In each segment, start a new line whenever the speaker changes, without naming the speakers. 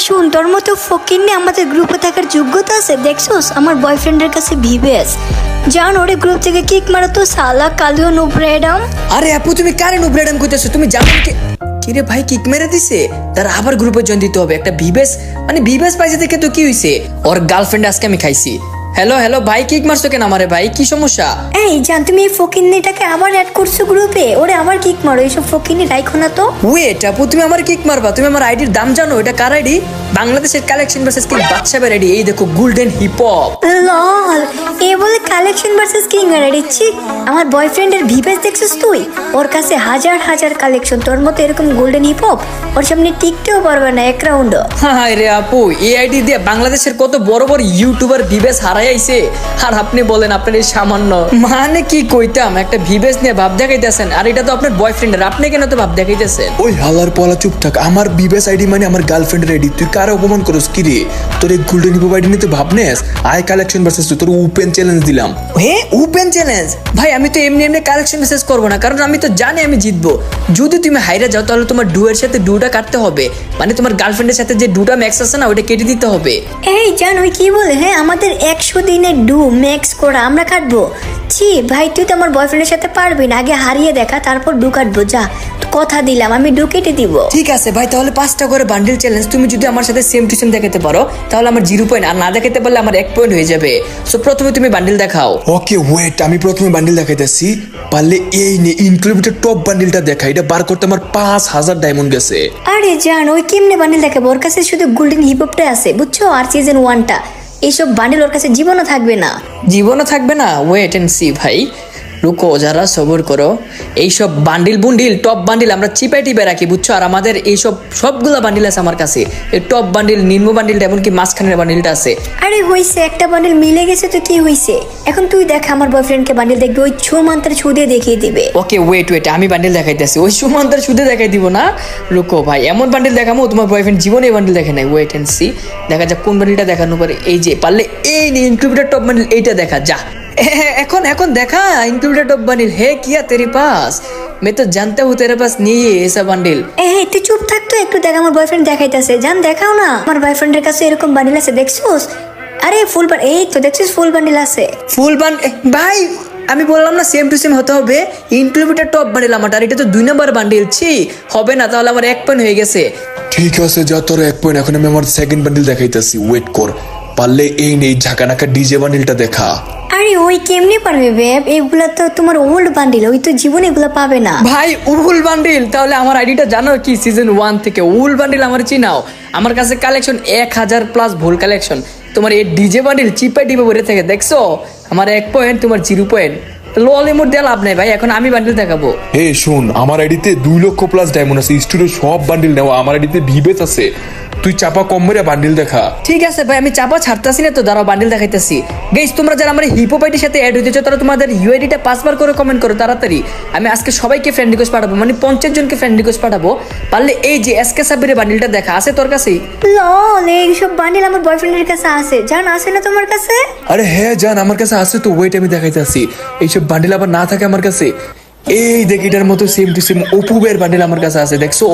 শুন, তোর মতো ফকিন্নি আমাদের গ্রুপে থাকার যোগ্যতা আছে দেখছোস? আমার বয়ফ্রেন্ডের কাছে ভিভেস জান, ওরে গ্রুপ থেকে কিক মারা তো সালা কালিও নুব্রেডাম।
আরে আপু তুমি কারে নুব্রেডাম কইতেছো? তুমি জানো কি রে ভাই কিক মেরে দিছে, তার আবার গ্রুপে জয়েন দিতে হবে। একটা ভিভেস মানে ভিভেস পাইছে দেখে তো কি হইছে, ওর গার্লফ্রেন্ড আজকে আমি খাইছি। হ্যালো হ্যালো ভাই, কিক মারছো কেন আমারে ভাই, কি সমস্যা?
এই জান, তুমি এই ফকিন্নিটাকে আবার অ্যাড করছো গ্রুপে, ওরে আবার কিক মারো। এইসব ফকিন্নি রাইখো না তো।
ওয়েট আপু, তুমি আমার কিক মারবা? তুমি আমার আইডির দাম জানো? এটা কার আইডি? বাংলাদেশের কালেকশন ভার্সেস কিং বাদশাহের আইডি। এই দেখো গোল্ডেন হিপ হপ।
লল, এ বলে কালেকশন ভার্সেস কিং এর ছি। আমার বয়ফ্রেন্ডের ভিভেস দেখছিস তুই? ওর কাছে হাজার হাজার কালেকশন, তোর মতো এরকম গোল্ডেন হিপ হপ ওর সামনে টিকতেও পারবে না এক রাউন্ড।
হায় রে আপু, এই আইডি দিয়ে বাংলাদেশের কত বড় বড় ইউটিউবার ভিভেস হারাই আইছে, আর আপনি বলেন আপনার এই সামান্য মানে কি কইতাম একটা ভিভেস নিয়ে ভাব দেখাইতেছেন, আর এটা তো আপনার বয়ফ্রেন্ডের, আপনি কেন তো ভাব দেখাইতেছেন?
ওই হালার পলা চুপ থাক। আমার বিবেস আইডি মানে আমার গার্লফ্রেন্ডের আইডি, তুই কার অপমান করস কি রে? তোর এই গোল্ডেন হিপ আইডি নিতে ভাবনেস? আই কালেকশন ভার্সেস তোর ওপেন চ্যালেঞ্জ দিলাম।
হ্যাঁ ওপেন চ্যালেঞ্জ? ভাই আমি তো এমনি এমনি কালেকশন মেসেজ করবো না, কারণ আমি তো জানি আমি জিতবো। যদি তুমি হাইরা যাও তাহলে তোমার ডুয়ের সাথে ডুটা কাটতে হবে, মানে তোমার গার্লফ্রেন্ডের সাথে যে ডুটা ম্যাক্স আছে না ওটা কেটে দিতে হবে।
এই জান, ওই কি বলে? হ্যাঁ, আমাদের 100 দিনের ডু ম্যাক্স করা আমরা কাটবো। ছি ভাই, তুই তো আমার বয়ফ্রেন্ডের সাথে পারবি না, আগে হারিয়ে দেখা তারপর ডু কাটবো। যা, কথা দিলাম আমি ডু কেটে দিব।
ঠিক আছে ভাই, তাহলে 5টা করে বান্ডিল চ্যালেঞ্জ। তুমি যদি আমার সাথে সেম টু সেম দেখাতে পারো তাহলে আমার 0 পয়েন্ট, আর না দেখাতে পারলে আমার 1 পয়েন্ট হয়ে যাবে। সো প্রথমে তুমি বান্ডিল দেখাও।
ওকে ওয়েট, আমি প্রথমে বান্ডিল দেখাইতেছি। পারলে এই নে ইনক্লুডেড টপ বান্ডিলটা দেখা, এটা বার করতে আমার 5000 ডায়মন্ড গেছে।
আরে জান, ওই কেমনে বান্ডিল দেখাবো? ওর কাছে শুধু গোল্ডেন হিপ হপটা আছে বুঝছো, আর সিজন 1টা। এইসব বান্ডিল ওর কাছে জীবনও থাকবে না।
জীবনও থাকবে না? ওয়েট এন্ড সি ভাই, রুকো যারা, সবর করো। এইসব বান্ডিল বুন্ডিল টপ বান্ডিল আমরা চিপাই টিপে রাখি বুঝছো, আর আমাদের এইসব সবগুলা বান্ডিল আছে আমার কাছে। এই টপ বান্ডিল, নিম্ন বান্ডিলটা, এমনকি মাঝখানের বান্ডিলটা আছে।
আরে হইছে, একটা বান্ডিল মিলে গেছে তো কি হইছে? এখন তুই দেখ আমার বয়ফ্রেন্ডকে বান্ডিল দেখবি, ওই ছু মান্তার ছু দিয়ে দেখিয়ে দিবে।
ওকে ওয়েট ওয়েট, আমি বান্ডিল দেখাইতেছি। ওই সুমন্তার সুদে দেখাই দিব না, রুকো ভাই। এমন বান্ডিল দেখাবো তোমার বয়ফ্রেন্ড জীবনে এই বান্ডিল দেখে নাই। ওয়েট এন্ড সি, দেখা যাক কোন বান্ডিলটা দেখানো পারে। এই যে পারলে এই ইনক্লুডেড টপ বান্ডিল এইটা দেখা যা। এখন এখন দেখা इंक्लूडेड टॉप बंडल है क्या तेरे पास? मैं तो जानता हूँ तेरे पास नहीं है ऐसा बंडल।
এই তুই চুপ থাক তো একটু, দেখ আমার বয়ফ্রেন্ড দেখাইতেছে। জান দেখাও না, আমার বয়ফ্রেন্ডের কাছে এরকম বান্ডিল আছে দেখছোস? আরে ফুল বান্ডিল, এই তো দেখছিস ফুল বান্ডিল আছে।
ফুল বান্ডেল ভাই, আমি বললাম না সেম টু সেম হতে হবে। ইনক্লুডেড টপ বান্ডেল আমার, আর এটা তো 2 নম্বর বান্ডেল। ছি হবে না, তাহলে আমার 1 পয়েন্ট হয়ে গেছে।
ঠিক আছে যা, তোর 1 পয়েন্ট। এখন আমি আমার সেকেন্ড বান্ডিল দেখাইতেছি, ওয়েট কর। পারলে এই নেই ঝাঁকানাকা ডিজে বান্ডিলটা দেখা।
আরে ওই কেমনে পারবে বেব? এগুলা তো তোমার ওল্ড বান্ডিল, ওই তো জীবনে এগুলা পাবে না।
ভাই উল বান্ডিল? তাহলে আমার আইডিটা জানো কি? সিজন 1 থেকে উল বান্ডিল আমার চিনাও। আমার কাছে কালেকশন 1000+ ভুল কালেকশন। তোমার এই ডিজে বান্ডিল চিপাই টিপে ভরে থেকে দেখছো? আমার 1 পয়েন্ট, তোমার 0 পয়েন্ট। লল এমোট দিয়ে লাভ নাই ভাই, এখন আমি বান্ডিল দেখাবো।
এই শোন, আমার আইডিতে 2 লক্ষ প্লাস ডায়মন্ড আছে, স্টুডিও সব বান্ডিল নেওয়া। আমার আইডিতে ভিভেস আছে, তুই চাপা কম মেরে বান্ডিল দেখা।
ঠিক আছে ভাই, আমি চাপা ছাড়তাছি না তো, দাঁড়াও বান্ডিল দেখাইতেছি। গাইস তোমরা যারা আমার হিপহপ আইডির সাথে অ্যাড হইতেছো তারা তোমাদের ইউআইডিটা 5 বার করে কমেন্ট করো তাড়াতাড়ি। আমি আজকে সবাইকে ফ্রেন্ড রিকোয়েস্ট পাঠাবো, মানে 50 জনকে ফ্রেন্ড রিকোয়েস্ট পাঠাবো। পারলে এই যে এসকে সাবিরের বান্ডিলটা দেখা, আছে তোর কাছে?
লল, এইসব বান্ডিল আমার বয়ফ্রেন্ডের কাছে আছে। জান আছে না তোমার কাছে?
আরে হ্যাঁ জান, আমার কাছে আছে তো। ওয়েট আমি দেখাইতেছি। এইসব বান্ডিল আবার না থাকে আমার কাছে। এই দেখ, এটার মতো সেম টু সেম অপুবের বান্ডিল আমার কাছে আছে দেখছো?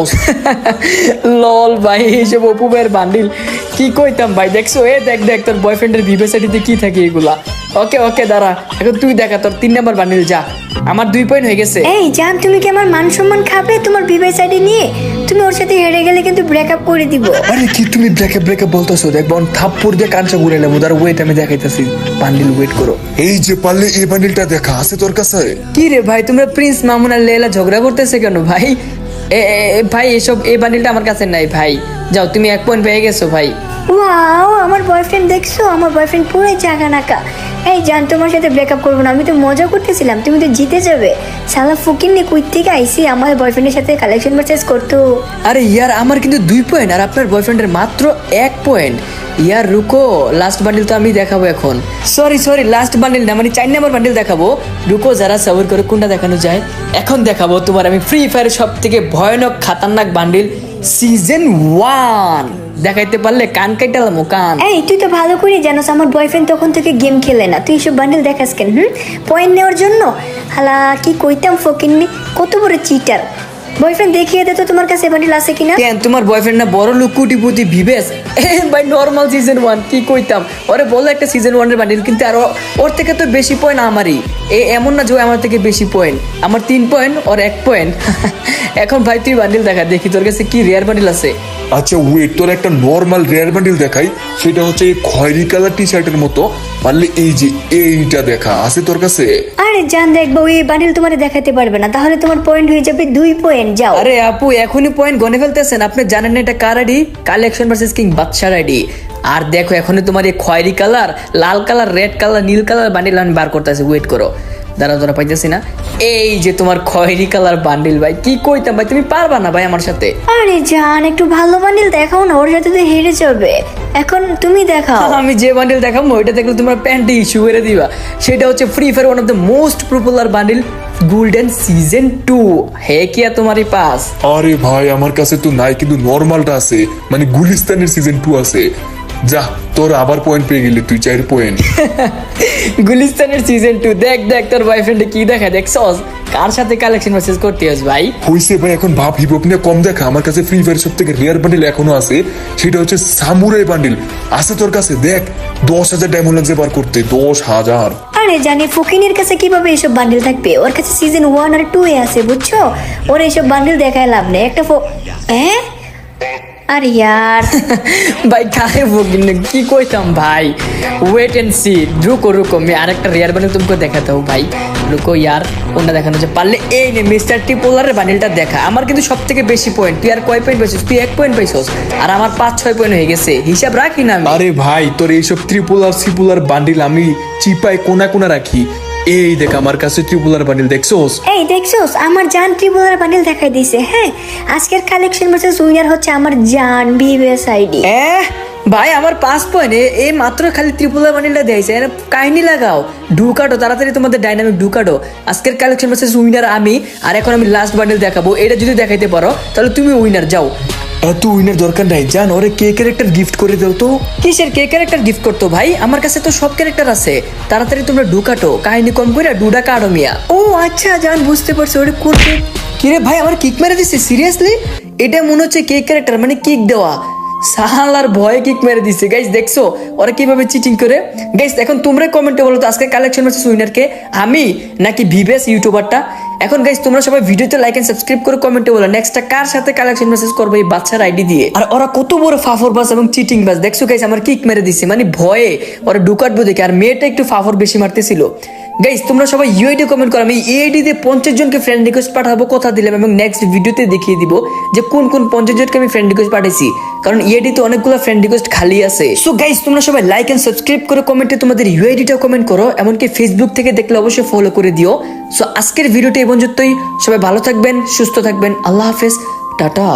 লল ভাই, এইসব অপুবের বান্ডিল কি কইতাম ভাই, দেখছো? এ দেখ দেখ তোর বয়ফ্রেন্ডের ভিভেসাইটিতে কি থাকে এগুলা। ওকে ওকে দাঁড়া, এখন তুই দেখা তোর 3 নম্বর বান্ডিল যা। আমার 2 পয়েন্ট হয়ে গেছে।
এই জান, তুমি কি আমার মান সম্মান খাবে তোমার বিবাহ সাইডে নিয়ে? তুমি ওর সাথে হেরে গেলে কিন্তু ব্রেকআপ করে দিব।
আরে কি তুমি ব্রেকআপ বলতেছো? দেখবো থাপ্পড় দিয়ে কাঞ্চা ঘুরে নেবো। দাঁড়া ওয়েট, আমি দেখাইতেছি বান্ডিল, ওয়েট করো। এই যে পারলে এই বান্ডিলটা দেখা, আছে তোর কাছে?
কি রে ভাই, তোমরা প্রিন্স মামুন আর লেলা ঝগড়া করতেছে কেন ভাই? ভাই এসব এই বান্ডিলটা আমার কাছে নাই ভাই। যাও, তুমি 1 পয়েন্ট পেয়ে গেছো ভাই।
ওয়াও, আমার বয়ফ্রেন্ড দেখছো? আমার বয়ফ্রেন্ড পুরো জাগানাকা। এই জান, তোমার সাথে ব্রেকআপ করবো না, আমি তো মজা করতেছিলাম, তুমি তো জিতে যাবে। শালা ফুকিন্নি কুইত থেকে আইসি আমার বয়ফ্রেন্ডের সাথে কালেকশন পারচেজ করতো।
আরে ইয়ার, আমার কিন্তু 2 পয়েন্ট আর আপনার বয়ফ্রেন্ডের মাত্র 1 পয়েন্ট। ইয়ার রুকো, লাস্ট বান্ডিল তো আমি দেখাবো এখন। সরি লাস্ট বান্ডিল না, মানে 4 নম্বর বান্ডিল দেখাবো। রুকো যারা, সবর করে কোনটা দেখানো যায়। এখন দেখাবো তোমার আমি ফ্রি ফায়ারের সব থেকে ভয়ানক খাতারনাক বান্ডিল সিজন 1 দেখাইতে পারলে কান কাইটালাম কান।
এই তুই তো ভালো করে জানোস আমার বয়ফ্রেন্ড তখন থেকে গেম খেলে না, তুই এসব বান্ডিল দেখাস কেন? পয়েন্ট নেওয়ার জন্য? হালা কি কইতাম ফকিন্নি, কত বড় চিটার। বয়ফ্রেন্ড দেখিয়ে দে তো তোমার কাছে বান্ডিল আছে কিনা।
কেন তোমার বয়ফ্রেন্ড না বড় লোক কোটিপতি ভিবেস? ভাই নর্মাল সিজন 1 কি কইতাম, ওরে বললো একটা সিজন 1 এর বান্ডিল, কিন্তু আর ওর থেকে তো বেশি পয়েন্ট আমারই। এমন না যে ও আমার থেকে বেশি পয়েন্ট, আমার 3 পয়েন্ট ওর 1 পয়েন্ট। এখন ভাই তুই বান্ডিল দেখা, দেখি তোর কাছে কি রেয়ার বান্ডিল আছে।
আচ্ছা ওয়েট, তোর একটা নর্মাল রেয়ার বান্ডিল দেখাই, সেটা হচ্ছে এই খয়েরি কালার টি শার্টের মতো, পারলে এই যে এইটা দেখা আছে তোর কাছে।
আরে জান দেখবো ওই বান্ডিল তোমার দেখাতে পারবে না, তাহলে তোমার পয়েন্ট হয়ে যাবে 2 পয়েন্ট। যাও।
আরে আপু এখনই পয়েন্ট গনে ফেলতেছেন, আপনি জানেন না এটা কার আইডি? কালেকশন ভার্সেস কিং বাদশার আইডি। আর দেখো এখনই তোমার এই খয়েরি কালার, লাল কালার, রেড কালার, নীল কালার বান্ডিল আমি বার করতেছি, ওয়েট করো। দাঁড়া পাইতেছি না, এই যে তোমার খয়েরি কালার বান্ডিল। ভাই কি কইতাম ভাই, তুমি পারবা না ভাই আমার সাথে।
আরে জান একটু ভালো বান্ডিল দেখাও না, ওর সাথে তো হেরে যাবে। এখন তুমি দেখাও।
আমি যে বান্ডিল দেখাবো ওইটা দেখলে তোমার প্যান্টে ইস্যু করে দিবা। সেটা হচ্ছে free fire one of the most popular bundle golden season 2। হে কিয়া তোমারই পাস?
আরে ভাই আমার কাছে তো নাই, কিন্তু নর্মালটা আছে, মানে গুলিস্তানের সিজন 2 আছে। যা, তোর আবার পয়েন্ট পেয়ে গেলি তুই, 4 পয়েন্ট।
গুলিস্তানের সিজন 2 দেখ দেখ তোর বয়ফ্রেন্ডে কি দেখা, দেখছস কার সাথে কালেকশন মেসেজ করতে হস ভাই।
হইছে ভাই, এখন ভাব হিপ হপ নিয়ে কম দেখা। আমার কাছে ফ্রি ফায়ার সব থেকে রেয়ার বান্ডিল এখনো আছে, সেটা হচ্ছে সামুরাই বান্ডিল আছে তোর কাছে। দেখ 10,000 ডায়মন্ড লাগছে বার করতে, 10,000।
আরে জানি ফকিনের কাছে কিভাবে এসব বান্ডিল থাকবে, ওর কাছে সিজন 1 আর 2 এ আছে বুঝছো। ওর এইসব বান্ডিল দেখায় লাভ নেই। একটা আরে यार
ভাই কাहे বকিন কি কইতাম ভাই, ওয়েট এন্ড সি, রুকো আমি আরেকটা রেয়ার বান্ডিল তোমাকে দেখাতে হবো ভাই। রুকো यार, কোনটা দেখানো যে পারলে এই নে মিস্টার টিপোলারের বান্ডিলটা দেখা। আমার কিন্তু সবথেকে বেশি পয়েন্ট, তুই আর কয় পয়েন্ট পাইছিস? তুই 1 পয়েন্ট পাইছিস, আর আমার 5-6 পয়েন্ট হয়ে গেছে, হিসাব রাখি না আমি।
আরে ভাই তোর এইসব ত্রিপুলার সিপুলার বান্ডিল আমি চিপায় কোনা কোনা রাখি। এই দেখ আমার কাছে ত্রিপুলার বান্ডিল, দেখছোস?
এই দেখছোস আমার জান ট্রিপলার বান্ডিল দেখাই দিছে। হ্যাঁ আজকের কালেকশন ভার্সেস উইনার হচ্ছে আমার জান বিবিএস আইডি।
ভাই আমার 5 পয়েন্ট, এ মাত্র খালি ত্রিপুলার বান্ডিলটা দিয়েছে। কাহিনী লাগাও, ঢুকাটো তাড়াতাড়ি তোমাদের ডাইনামিক ঢুকাটো। আজকের কালেকশন ভার্সেস উইনার আমি, আর এখন আমি লাস্ট বান্ডিল দেখাবো। এটা যদি দেখাইতে পারো তাহলে তুমি উইনার। যাও।
এত উইনার দরকার নাই, জান ওরে কে ক্যারেক্টার গিফট করে দাও তো।
কিসের কে ক্যারেক্টার গিফট করতো ভাই? আমার কাছে তো সব ক্যারেক্টার আছে, তাড়াতাড়ি তোমরা ঢুকাটো, কাহিনী কম করে ডুডা কাটো মিয়া। ও আচ্ছা জান বুঝতে পারছো, ওরে করতে কিরে ভাই আমার কিক মেরে দিছে? সিরিয়াসলি এটা মনে হচ্ছে কে ক্যারেক্টার, মানে কিক দেওয়া। সাহালার ভয়ে কিক মেরে দিছে। গাইস দেখছো ওরা কিভাবে চিটিং করে? গাইস এখন তোমরা কমেন্টে বলো তো আজকে কালেকশন ভার্সেস উইনার কে, আমি নাকি ভিবেস ইউটিউবারটা? এখন গাইস তোমরা সবাই ভিডিওতে লাইক এন্ড সাবস্ক্রাইব করে কমেন্টে বলো নেক্সটটা কার সাথে কালেকশন মেসেজ করবে এই বাচ্চার আইডি দিয়ে। আর ওরা কত বড় ফাফর বাস এবং চিটিং বাস, দেখছো গাইস আমার কিক মেরে দিছে, মানে ভয়ে ওরা ঢুকাটবো দেখে। আর মেয়েটা একটু ফাফর বেশি মারতেছিল। গাইস তোমরা সবাই ইউআইডি কমেন্ট করো, আমি ইউআইডি দিয়ে 50 জনকে ফ্রেন্ড রিকোয়েস্ট পাঠাবো, কথা দিলাম, এবং নেক্সট ভিডিওতে দেখিয়ে দিব যে কোন কোন 50 জনকে আমি ফ্রেন্ড রিকোয়েস্ট পাঠাইছি, কারণ ইউআইডি তে অনেকগুলো ফ্রেন্ড রিকোয়েস্ট খালি আছে। সো গাইস তোমরা সবাই লাইক এন্ড সাবস্ক্রাইব করে কমেন্টে তোমাদের ইউআইডিটা কমেন্ট করো, এমনকি ফেসবুক থেকে দেখলে অবশ্যই ফলো করে দিও। সো আজকের ভিডিওটা এই পর্যন্তই, সবাই ভালো থাকবেন, সুস্থ থাকবেন, আল্লাহ হাফেজ, টাটা।